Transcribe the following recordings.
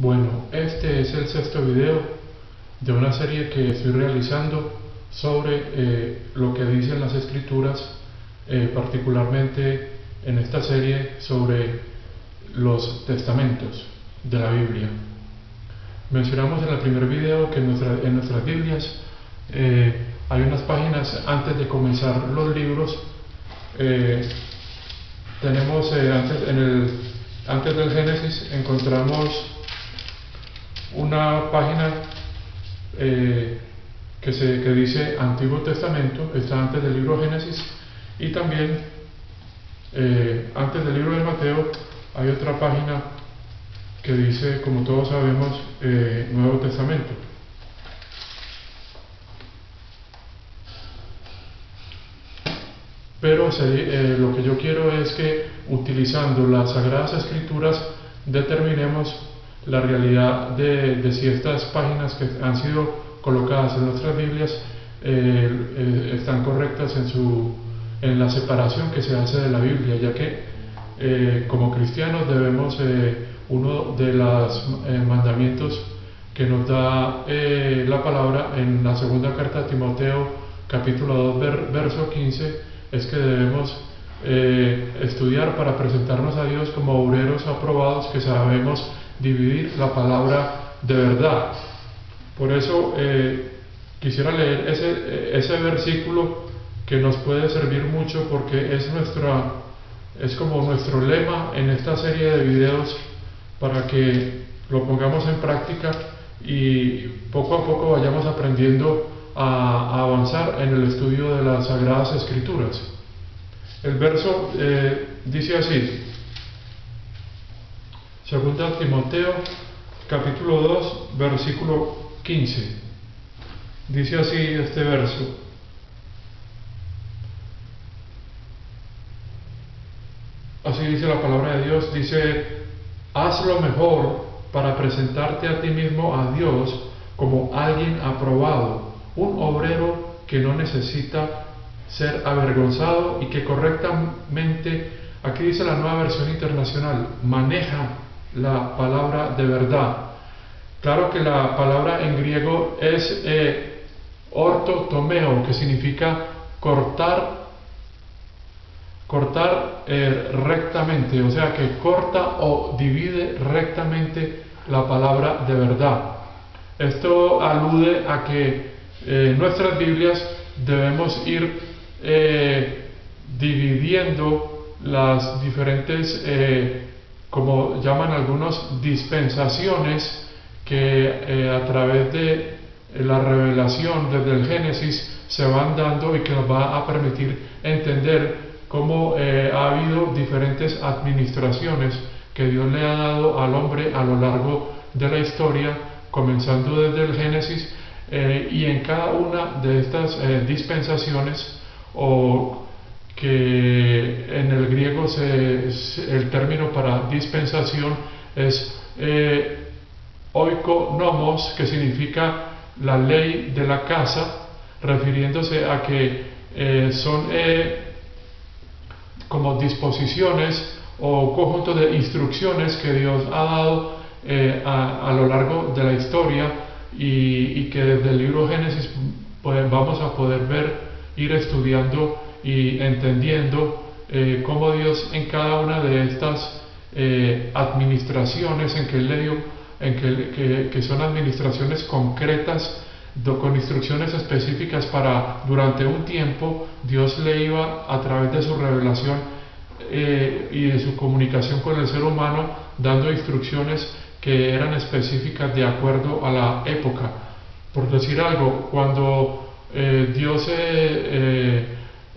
Bueno, este es el sexto video de una serie que estoy realizando sobre lo que dicen las escrituras, particularmente en esta serie sobre los testamentos de la Biblia. Mencionamos en el primer video que en nuestras Biblias hay unas páginas antes de comenzar los libros. Tenemos antes del Génesis encontramos una página que dice Antiguo Testamento, está antes del libro Génesis, y también antes del libro de Mateo hay otra página que dice, como todos sabemos, Nuevo Testamento. Pero lo que yo quiero es que, utilizando las Sagradas Escrituras, determinemos la realidad de si estas páginas que han sido colocadas en nuestras Biblias están correctas en la separación que se hace de la Biblia, ya que como cristianos debemos, uno de los mandamientos que nos da la palabra en la segunda carta a Timoteo, capítulo 2, verso 15, es que debemos estudiar para presentarnos a Dios como obreros aprobados, que sabemos dividir la palabra de verdad. Por eso quisiera leer ese versículo que nos puede servir mucho, porque es como nuestro lema en esta serie de videos, para que lo pongamos en práctica y poco a poco vayamos aprendiendo a avanzar en el estudio de las Sagradas Escrituras. El verso dice así: Segunda Timoteo, capítulo 2, versículo 15. Dice así este verso: así dice la palabra de Dios, dice: haz lo mejor para presentarte a ti mismo a Dios como alguien aprobado, un obrero que no necesita ser avergonzado y que correctamente, aquí dice la Nueva Versión Internacional, maneja la palabra de verdad. Claro que la palabra en griego es ortotomeo, que significa cortar rectamente, o sea que corta o divide rectamente la palabra de verdad. Esto alude a que nuestras Biblias debemos ir dividiendo las diferentes, como llaman algunos, dispensaciones que a través de la revelación desde el Génesis se van dando, y que nos va a permitir entender cómo ha habido diferentes administraciones que Dios le ha dado al hombre a lo largo de la historia, comenzando desde el Génesis, y en cada una de estas dispensaciones, o que en el griego el término para dispensación es oikonomos, que significa la ley de la casa, refiriéndose a que son como disposiciones o conjunto de instrucciones que Dios ha dado a lo largo de la historia, y que desde el libro Génesis pues vamos a poder ir estudiando y entendiendo cómo Dios en cada una de estas administraciones que Él le dio, que son administraciones concretas, con instrucciones específicas para, durante un tiempo, Dios le iba, a través de su revelación y de su comunicación con el ser humano, dando instrucciones que eran específicas de acuerdo a la época. Por decir algo, cuando Dios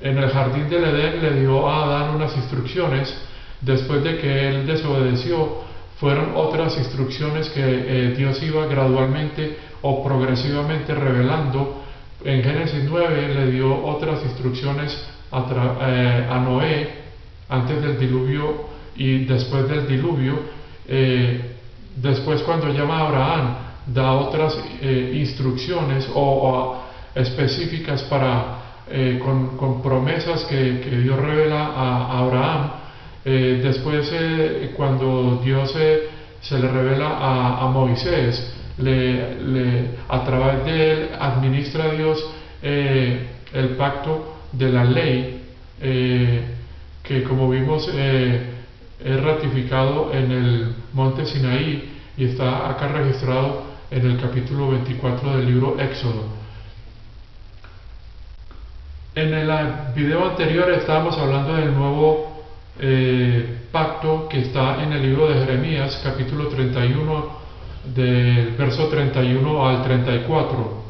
en el jardín del Edén le dio a Adán unas instrucciones, después de que él desobedeció, fueron otras instrucciones que Dios iba gradualmente o progresivamente revelando. En Génesis 9 le dio otras instrucciones a Noé antes del diluvio y después del diluvio. Después, cuando llama a Abraham, da otras instrucciones específicas con promesas que Dios revela a Abraham. Después, cuando Dios se le revela a Moisés, a través de él administra Dios el pacto de la ley, que como vimos es ratificado en el monte Sinaí y está acá registrado en el capítulo 24 del libro Éxodo. En el video anterior estábamos hablando del nuevo pacto que está en el libro de Jeremías, capítulo 31, del verso 31 al 34.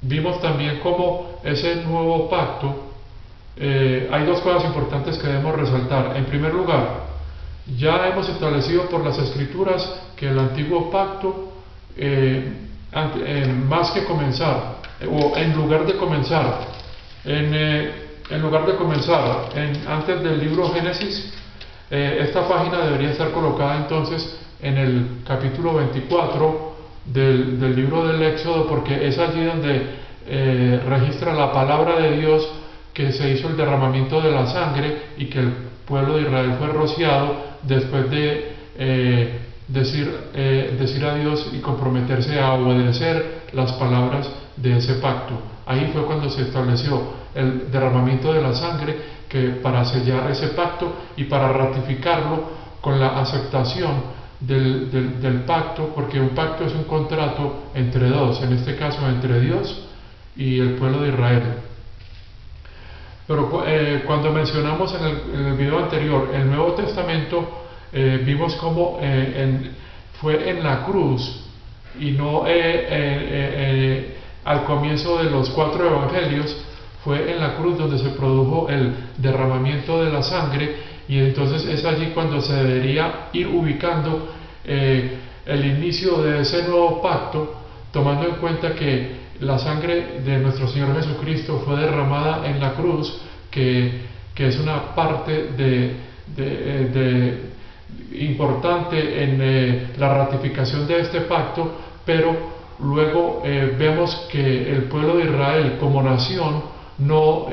Vimos también cómo ese nuevo pacto, hay dos cosas importantes que debemos resaltar. En primer lugar, ya hemos establecido por las Escrituras que el antiguo pacto, más que comenzar, o en lugar de comenzar, antes del libro Génesis, esta página debería estar colocada entonces en el capítulo 24 del libro del Éxodo, porque es allí donde registra la palabra de Dios, que se hizo el derramamiento de la sangre y que el pueblo de Israel fue rociado después de decir a Dios y comprometerse a obedecer las palabras de ese pacto. Ahí fue cuando se estableció el derramamiento de la sangre, que para sellar ese pacto y para ratificarlo con la aceptación del pacto, porque un pacto es un contrato entre dos, en este caso entre Dios y el pueblo de Israel. Pero cuando mencionamos en el video anterior el Nuevo Testamento, vimos cómo fue en la cruz y no al comienzo de los 4 evangelios. Fue en la cruz donde se produjo el derramamiento de la sangre, y entonces es allí cuando se debería ir ubicando el inicio de ese nuevo pacto, tomando en cuenta que la sangre de nuestro Señor Jesucristo fue derramada en la cruz, que es una parte importante en la ratificación de este pacto. Pero luego vemos que el pueblo de Israel como nación no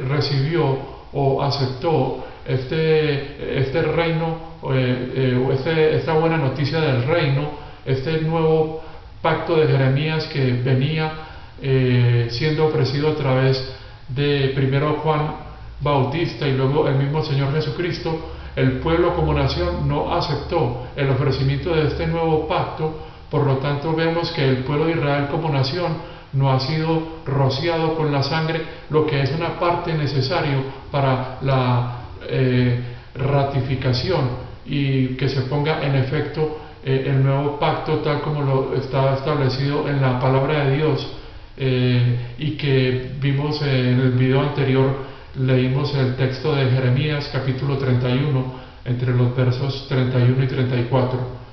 recibió o aceptó este reino, esta buena noticia del reino, este nuevo pacto de Jeremías que venía siendo ofrecido a través de primero Juan Bautista y luego el mismo Señor Jesucristo. El pueblo como nación no aceptó el ofrecimiento de este nuevo pacto. Por lo tanto, vemos que el pueblo de Israel como nación no ha sido rociado con la sangre, lo que es una parte necesaria para la ratificación y que se ponga en efecto el nuevo pacto tal como lo está establecido en la palabra de Dios, y que vimos en el video anterior. Leímos el texto de Jeremías capítulo 31 entre los versos 31 y 34.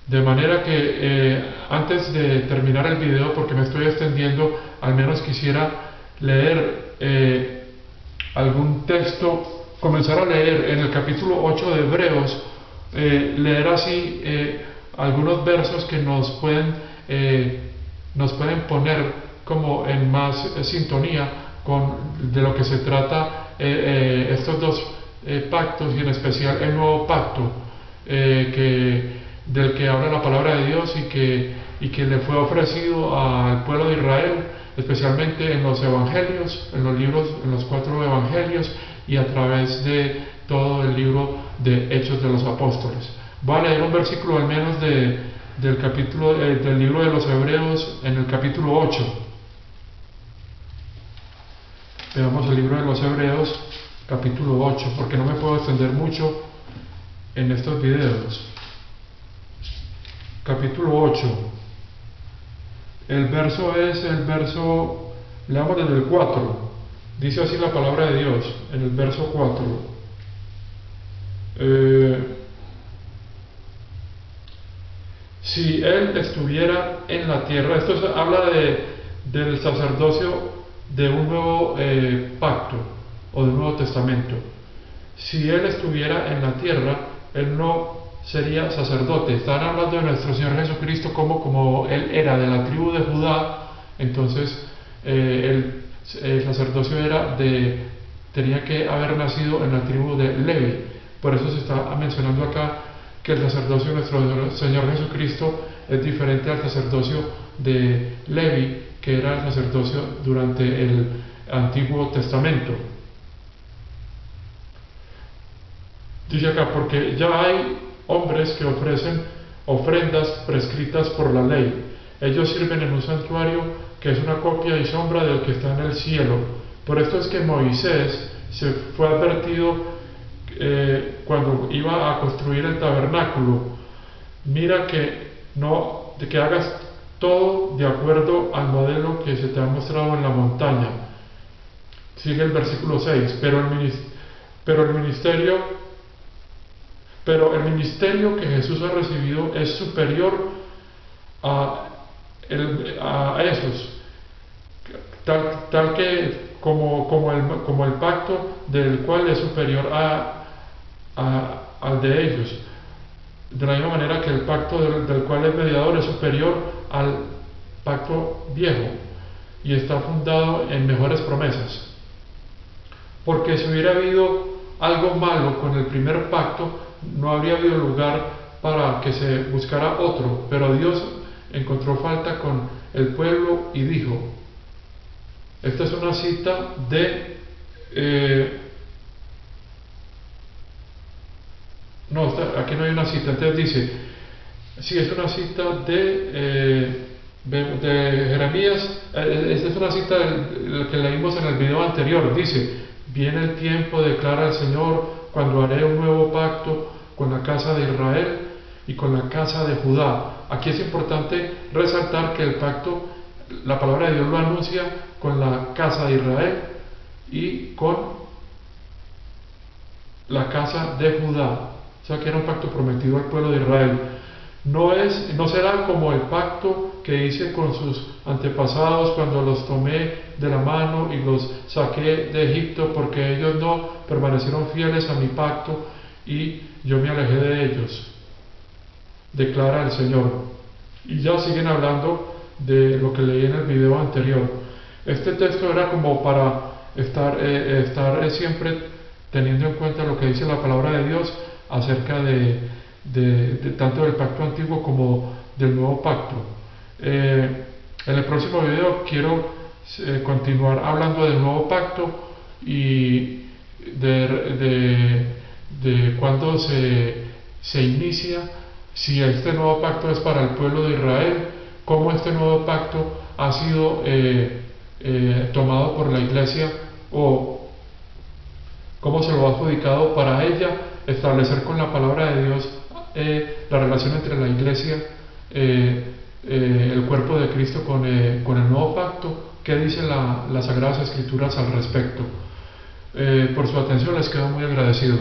De manera que antes de terminar el video, porque me estoy extendiendo, al menos quisiera leer algún texto, comenzar a leer en el capítulo 8 de Hebreos, leer así algunos versos que nos pueden poner como en más sintonía de lo que se trata estos dos pactos, y en especial el nuevo pacto del que habla la palabra de Dios y que le fue ofrecido al pueblo de Israel, especialmente en los evangelios, en los 4 evangelios y a través de todo el libro de Hechos de los Apóstoles. Voy a leer un versículo al menos del libro de los Hebreos, en el capítulo 8. Veamos el libro de los Hebreos, capítulo 8, porque no me puedo extender mucho en estos videos. Capítulo 8. El verso leamos desde el 4. Dice así la palabra de Dios, en el verso 4. Si él estuviera en la tierra, esto habla del sacerdocio de un nuevo pacto o de un nuevo testamento. Si él estuviera en la tierra, él no sería sacerdote. Están hablando de nuestro Señor Jesucristo como él era de la tribu de Judá. Entonces el sacerdocio tenía que haber nacido en la tribu de Levi. Por eso se está mencionando acá que el sacerdocio de nuestro Señor Jesucristo es diferente al sacerdocio de Levi, que era el sacerdocio durante el Antiguo Testamento. Dice acá, porque ya hay hombres que ofrecen ofrendas prescritas por la ley. Ellos sirven en un santuario que es una copia y sombra del que está en el cielo. Por esto es que Moisés se fue advertido cuando iba a construir el tabernáculo: mira que hagas todo de acuerdo al modelo que se te ha mostrado en la montaña. Sigue el versículo 6, pero el ministerio que Jesús ha recibido es superior a esos, tal que como el pacto del cual es superior al de ellos. De la misma manera que el pacto del cual es mediador es superior al pacto viejo y está fundado en mejores promesas. Porque si hubiera habido algo malo con el primer pacto, no habría habido lugar para que se buscara otro, pero Dios encontró falta con el pueblo y dijo, esta es una cita de aquí no hay una cita, entonces dice, sí, es una cita de Jeremías, esta es una cita que leímos en el video anterior, dice, viene el tiempo, declara el Señor, cuando haré un nuevo pacto con la casa de Israel y con la casa de Judá. Aquí es importante resaltar que el pacto, la palabra de Dios lo anuncia con la casa de Israel y con la casa de Judá. O sea que era un pacto prometido al pueblo de Israel. No será como el pacto que hice con sus antepasados cuando los tomé de la mano y los saqué de Egipto, porque ellos no permanecieron fieles a mi pacto y yo me alejé de ellos, declara el Señor. Y ya siguen hablando de lo que leí en el video anterior. Este texto era como para estar siempre teniendo en cuenta lo que dice la palabra de Dios acerca de tanto del pacto antiguo como del nuevo pacto. En el próximo video quiero continuar hablando del nuevo pacto y de cuándo se inicia, si este nuevo pacto es para el pueblo de Israel, cómo este nuevo pacto ha sido tomado por la iglesia o cómo se lo ha adjudicado para ella, establecer con la palabra de Dios la relación entre la iglesia, el cuerpo de Cristo con el nuevo pacto, qué dicen las Sagradas Escrituras al respecto. Por su atención les quedo muy agradecido.